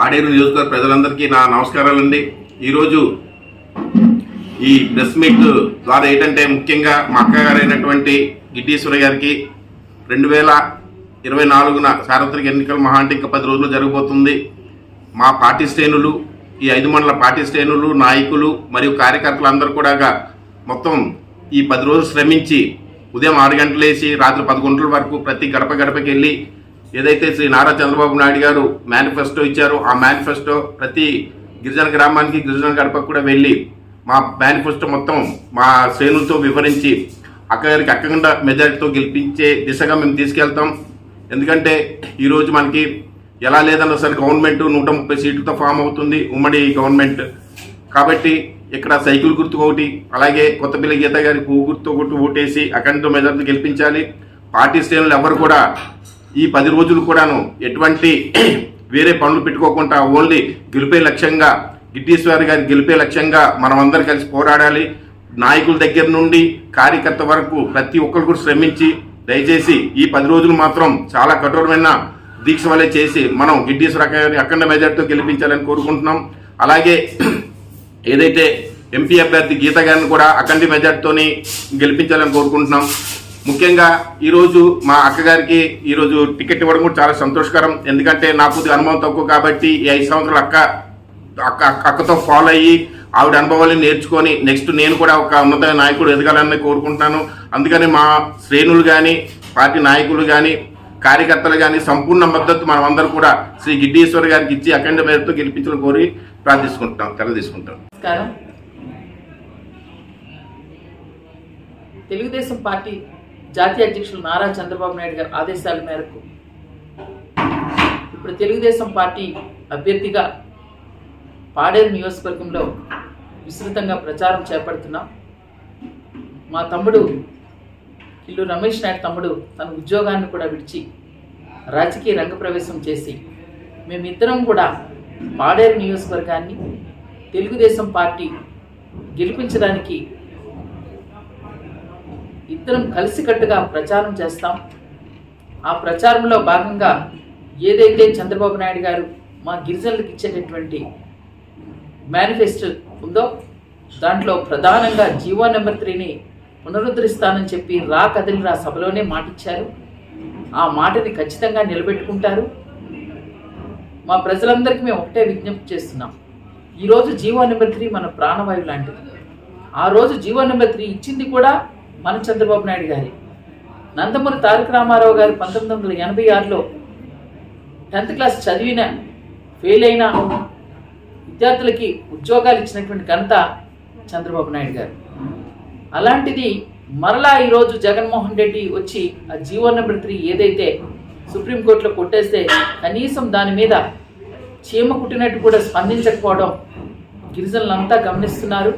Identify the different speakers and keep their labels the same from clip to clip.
Speaker 1: పాడేరు నియోజకవర్గ ప్రజలందరికీ నా నమస్కారాలండి. ఈరోజు ఈ ప్రెస్ మీట్ ద్వారా ఏంటంటే ముఖ్యంగా మా అక్కగారైనటువంటి గిడ్డీశ్వర గారికి 2024 సార్వత్రిక ఎన్నికల మహా అంటే ఇంకా 10 రోజులు జరగబోతుంది. మా పార్టీ శ్రేణులు, ఈ 5 మండల పార్టీ శ్రేణులు, నాయకులు మరియు కార్యకర్తలు అందరూ కూడా మొత్తం ఈ 10 రోజులు శ్రమించి ఉదయం 6 గంటలు వేసి రాత్రి 11 గంటల వరకు ప్రతి గడప గడపకి వెళ్ళి ఏదైతే శ్రీ నారా చంద్రబాబు నాయుడు గారు మేనిఫెస్టో ఇచ్చారో ఆ మేనిఫెస్టో ప్రతి గిరిజన గ్రామానికి, గిరిజన గడపకు కూడా వెళ్ళి మా మేనిఫెస్టో మొత్తం మా శ్రేణులతో వివరించి అక్కగారికి అక్కకుండా మెజారిటీతో గెలిపించే దిశగా మేము తీసుకెళ్తాం. ఎందుకంటే ఈరోజు మనకి ఎలా లేదన్నా సరే గవర్నమెంట్ 130 సీట్లతో ఫామ్ అవుతుంది, ఉమ్మడి గవర్నమెంట్. కాబట్టి ఇక్కడ సైకిల్ గుర్తు ఒకటి, అలాగే కొత్తపల్లి గీత గారి పువ్వు గుర్తు ఒకటి ఓటేసి అఖండ మెజారిటీ గెలిపించాలి. పార్టీ శ్రేణులు ఎవరు కూడా ఈ 10 రోజులు కూడాను ఎటువంటి వేరే పనులు పెట్టుకోకుండా ఓన్లీ గెలిపే లక్ష్యంగా, గిడ్డీశ్వరి గారి గెలిపే లక్ష్యంగా మనం అందరం కలిసి పోరాడాలి. నాయకుల దగ్గర నుండి కార్యకర్త వరకు ప్రతి ఒక్కరు కూడా శ్రమించి దయచేసి ఈ 10 రోజులు మాత్రం చాలా కఠోరమైన దీక్ష వల్లే చేసి మనం గిడ్డీశ్వర గారిని అఖండ మెజార్టీతో గెలిపించాలని కోరుకుంటున్నాం. అలాగే ఏదైతే ఎంపీ అభ్యర్థి గీత గారిని కూడా అఖండ మెజార్టీతోని గెలిపించాలని కోరుకుంటున్నాం. ముఖ్యంగా ఈరోజు మా అక్కగారికి ఈరోజు టికెట్ ఇవ్వడం కూడా చాలా సంతోషకరం. ఎందుకంటే నాకు అనుభవం తక్కువ కాబట్టి ఈ 5 సంవత్సరాలు అక్కతో ఫాలో అయ్యి ఆవిడ అనుభవాలను నేర్చుకొని నెక్స్ట్ నేను కూడా ఒక ఉన్నత నాయకుడు ఎదగాలని కోరుకుంటున్నాను. అందుకని మా శ్రేణులు కానీ, పార్టీ నాయకులు కానీ, కార్యకర్తలు కానీ సంపూర్ణ మద్దతు మనం అందరూ కూడా శ్రీ గిడ్డీశ్వర్ గారికి ఇచ్చి అఖండ మేరతో గెలిపించాలని కోరి తీసుకుంటాం.
Speaker 2: తెలుగుదేశం పార్టీ జాతీయ అధ్యక్షులు నారా చంద్రబాబు నాయుడు గారి ఆదేశాల మేరకు ఇప్పుడు తెలుగుదేశం పార్టీ అభ్యర్థిగా పాడేరు నియోజకవర్గంలో విస్తృతంగా ప్రచారం చేపడుతున్నాం. మా తమ్ముడు కిల్లు రమేష్ నాయుడు తమ్ముడు తన ఉద్యోగాన్ని కూడా విడిచి రాజకీయ రంగప్రవేశం చేసి మేమిద్దరం కూడా పాడేరు నియోజకవర్గాన్ని తెలుగుదేశం పార్టీ గెలిపించడానికి ఇద్దరం కలిసికట్టుగా ప్రచారం చేస్తాం. ఆ ప్రచారంలో భాగంగా ఏదైతే చంద్రబాబు నాయుడు గారు మా గిరిజనులకు ఇచ్చేటటువంటి మేనిఫెస్టో ఉందో దాంట్లో ప్రధానంగా జీవో నెంబర్ 3ని పునరుద్ధరిస్తానని చెప్పి కదిలిరా సభలోనే మాటిచ్చారు. ఆ మాటని ఖచ్చితంగా నిలబెట్టుకుంటారు. మా ప్రజలందరికీ మేము ఒకటే విజ్ఞప్తి చేస్తున్నాం. ఈరోజు జీవో నెంబర్ 3 మన ప్రాణవాయువు లాంటిది. ఆ రోజు జీవో నెంబర్ 3 ఇచ్చింది కూడా మన చంద్రబాబు నాయుడు గారి. నందమూరి తారక రామారావు గారు 1986లో 10th క్లాస్ చదివిన ఫెయిల్ అయిన విద్యార్థులకి ఉద్యోగాలు ఇచ్చినటువంటి ఘనత చంద్రబాబు నాయుడు గారు. అలాంటిది మరలా ఈరోజు జగన్మోహన్ రెడ్డి వచ్చి ఆ జీవో నెంబర్ 3 ఏదైతే సుప్రీంకోర్టులో కొట్టేస్తే కనీసం దాని మీద చీమ కుట్టినట్టు కూడా స్పందించకపోవడం గిరిజనులంతా గమనిస్తున్నారు.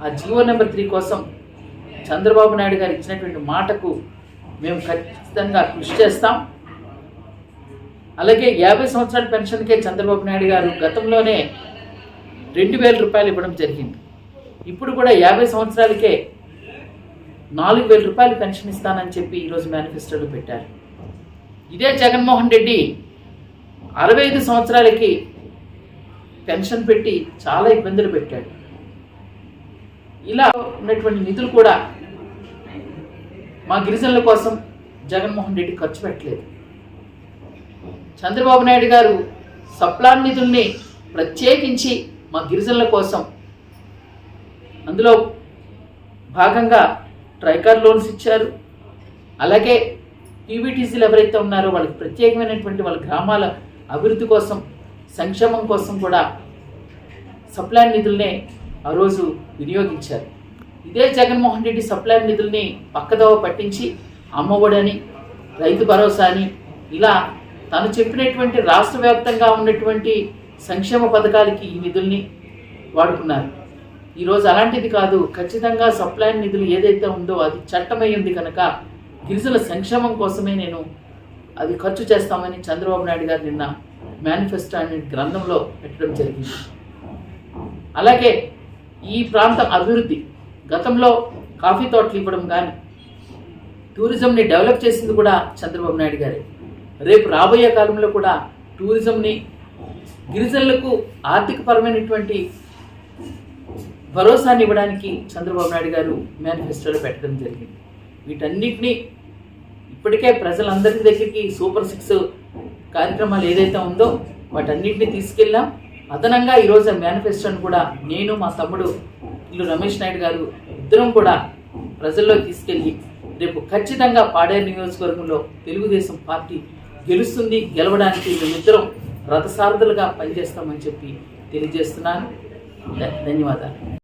Speaker 2: ఆ జీవో నెంబర్ 3 కోసం చంద్రబాబు నాయుడు గారు ఇచ్చినటువంటి మాటకు మేము ఖచ్చితంగా కృషి చేస్తాం. అలాగే 50 సంవత్సరాల పెన్షన్కే చంద్రబాబు నాయుడు గారు గతంలోనే 2,000 రూపాయలు ఇవ్వడం జరిగింది. ఇప్పుడు కూడా 50 సంవత్సరాలకే 4,000 రూపాయలు పెన్షన్ ఇస్తానని చెప్పి ఈరోజు మేనిఫెస్టోలో పెట్టారు. ఇదే జగన్మోహన్ రెడ్డి 65 సంవత్సరాలకి పెన్షన్ పెట్టి చాలా ఇబ్బందులు పెట్టాడు. ఇలా ఉన్నటువంటి నిధులు కూడా మా గిరిజనుల కోసం జగన్మోహన్ రెడ్డి ఖర్చు పెట్టలేదు. చంద్రబాబు నాయుడు గారు సప్లాన్ నిధుల్ని ప్రత్యేకించి మా గిరిజనుల కోసం అందులో భాగంగా ట్రైకార్ లోన్స్ ఇచ్చారు. అలాగే పీవీటీసీలు ఎవరైతే ఉన్నారో వాళ్ళకి ప్రత్యేకమైనటువంటి వాళ్ళ గ్రామాల అభివృద్ధి కోసం, సంక్షేమం కోసం కూడా సప్లాన్ నిధుల్నే ఆ రోజు వినియోగించారు. ఇదే జగన్మోహన్ రెడ్డి సప్లాన్ నిధుల్ని పక్కదోవ పట్టించి అమ్మఒడని, రైతు భరోసా అని ఇలా తను చెప్పినటువంటి రాష్ట్ర వ్యాప్తంగా ఉన్నటువంటి సంక్షేమ పథకాలకి ఈ నిధుల్ని వాడుకున్నారు. ఈరోజు అలాంటిది కాదు. ఖచ్చితంగా సప్లాన్ నిధులు ఏదైతే ఉందో అది చట్టమై ఉంది కనుక గిరిజనుల సంక్షేమం కోసమే నేను అది ఖర్చు చేస్తామని చంద్రబాబు నాయుడు గారు నిన్న మేనిఫెస్టో అనే గ్రంథంలో పెట్టడం జరిగింది. అలాగే ఈ ప్రాంతం అభివృద్ధి, గతంలో కాఫీ తోటలు ఇవ్వడం కానీ టూరిజంని డెవలప్ చేసింది కూడా చంద్రబాబు నాయుడు గారే. రేపు రాబోయే కాలంలో కూడా టూరిజంని గిరిజనులకు ఆర్థికపరమైనటువంటి భరోసాని ఇవ్వడానికి చంద్రబాబు నాయుడు గారు మేనిఫెస్టోలో పెట్టడం జరిగింది. వీటన్నిటినీ ఇప్పటికే ప్రజలందరి దగ్గరికి సూపర్ 6 కార్యక్రమాలు ఏదైతే ఉందో వాటన్నిటిని తీసుకెళ్ళాం. అదనంగా ఈరోజు మేనిఫెస్టోని కూడా నేను, మా తమ్ముడు ఇల్లు రమేష్ నాయుడు గారు ఇద్దరం కూడా ప్రజల్లో తీసుకెళ్ళి రేపు ఖచ్చితంగా పాడేరు నియోజకవర్గంలో తెలుగుదేశం పార్టీ గెలుస్తుంది. గెలవడానికి మేమిద్దరం రథసారథులుగా పనిచేస్తామని చెప్పి తెలియజేస్తున్నాను. ధన్యవాదాలు.